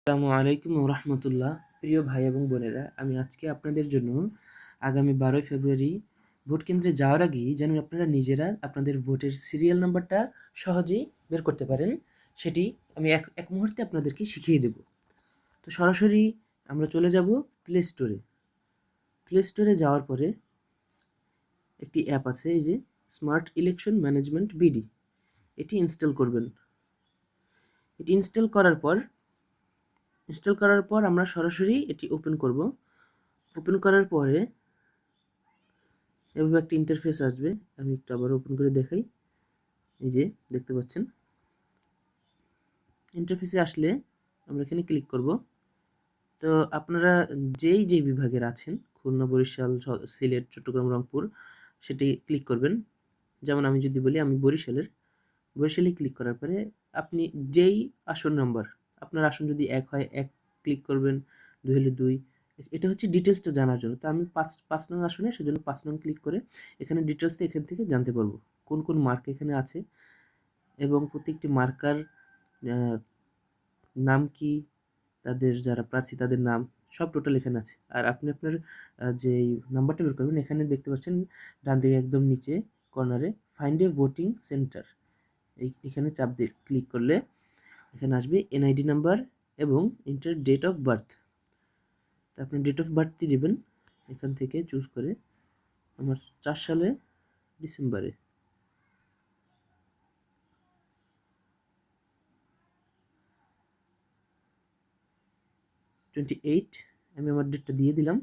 আসসালামু আলাইকুম ওয়া রাহমাতুল্লাহ। প্রিয় ভাই এবং বোনেরা, আমি আজকে আপনাদের জন্য আগামী 12ই ফেব্রুয়ারি ভোট কেন্দ্রে যাওয়ার আগেই যেন আপনারা নিজেরা আপনাদের ভোটের সিরিয়াল নাম্বারটা সহজেই বের করতে পারেন, সেটি আমি এক মুহূর্তে আপনাদেরকে শিখিয়ে দেব। তো সরাসরি আমরা চলে যাব প্লে স্টোরে। প্লে স্টোরে যাওয়ার পরে একটি অ্যাপ আছে, এই যে স্মার্ট ইলেকশন ম্যানেজমেন্ট বিডি, এটি ইনস্টল করবেন। এটি ইনস্টল করার পর আমরা সরাসরি এটি ওপেন করব। ওপেন করার পরে এভাবে একটা ইন্টারফেস আসবে। আমি একটু আবার ওপেন করে দেখাই। এই যে দেখতে পাচ্ছেন, ইন্টারফেসে আসলে আমরা এখানে ক্লিক করব। তো আপনারা যে বিভাগের আছেন, খুলনা, বরিশাল, সিলেট, চট্টগ্রাম, রংপুর, সেটি ক্লিক করবেন। যেমন আমি যদি বলি আমি বরিশালে ক্লিক করার পরে আপনি যেই আসন নাম্বার, আপনার আসন যদি 1 হয় 1 ক্লিক করবেন, 2 হলে 2। এটা হচ্ছে ডিটেলসটা জানার জন্য। তো আমি 5 নং আসনে, সেজন্য 5 নং ক্লিক করে এখানে ডিটেলসটা এখান থেকে জানতে পারবো কোন কোন মার্ক এখানে আছে এবং প্রত্যেকটি মার্কার নাম কি, তাদের যারা প্রার্থী তাদের নাম সব টোটাল এখানে আছে। আর আপনি আপনার যেই নাম্বারটা বের করবেন, এখানে দেখতে পাচ্ছেন ডান দিকে একদম নিচে কর্নারে ফাইন্ড এ ভোটিং সেন্টার, এখানে চাপ দিয়ে ক্লিক করলে এখানে আসবে এনআইডি নাম্বার এবং ইন্টার ডেট অফ বার্থ। তো আপনি ডেট অফ বার্থটি দেবেন এখান থেকে চুজ করে। আমার 4 সালে ডিসেম্বরে। আমি আমার ডেটটা দিয়ে দিলাম।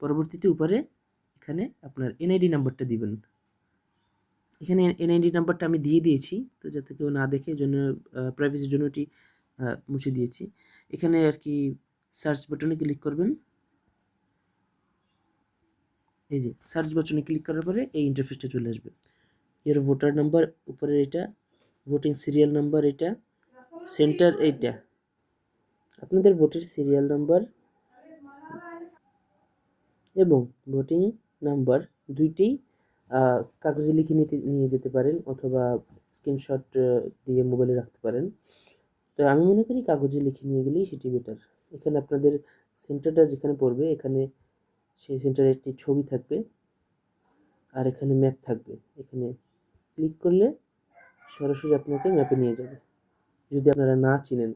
পরবর্তীতে উপরে এখানে আপনার এনআইডি নাম্বারটা দিবেন। এখানে এনআইডি নাম্বারটা আমি দিয়ে দিয়েছি, তো যাতে কেউ না দেখে, এই জন্য প্রাইভেসির জন্য এটি মুছে দিয়েছি। এখানে আর কি সার্চ বাটনে ক্লিক করবেন। এই যে সার্চ বাটনে ক্লিক করার পরে এই ইন্টারফেসটা চলে আসবে। এর ভোটার নাম্বার উপরে, এটা ভোটিং সিরিয়াল নাম্বার, এটা সেন্টার, এইটা আপনাদের ভোটের সিরিয়াল নাম্বার এবং ভোটিং নাম্বার দুইটিই কাগজে লিখে নিয়ে যেতে পারেন, অথবা স্ক্রিনশট দিয়ে মোবাইলে রাখতে পারেন। তো আমি মনে করি কাগজে লিখে নিয়ে গেলেই সেটি বেটার। এখানে আপনাদের সেন্টারটা যেখানে পড়বে, এখানে সেই সেন্টারের একটি ছবি থাকবে আর এখানে ম্যাপ থাকবে। এখানে ক্লিক করলে সরাসরি আপনাকে ম্যাপে নিয়ে যাবে, যদি আপনারা না চিনেন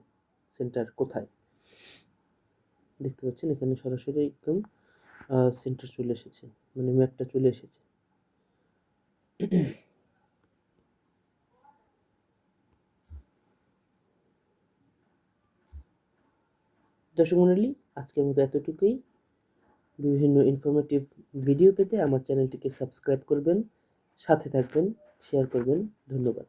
সেন্টার কোথায়। দেখতে পাচ্ছেন এখানে সরাসরি একদম সেন্টার চলে এসেছে, মানে ম্যাপটা চলে এসেছে। দর্শক মণ্ডলী, আজকের মতো এতটুকুই। বিভিন্ন ইনফরমেটিভ ভিডিও পেতে আমার চ্যানেলটিকে সাবস্ক্রাইব করবেন, সাথে থাকবেন, শেয়ার করবেন। ধন্যবাদ।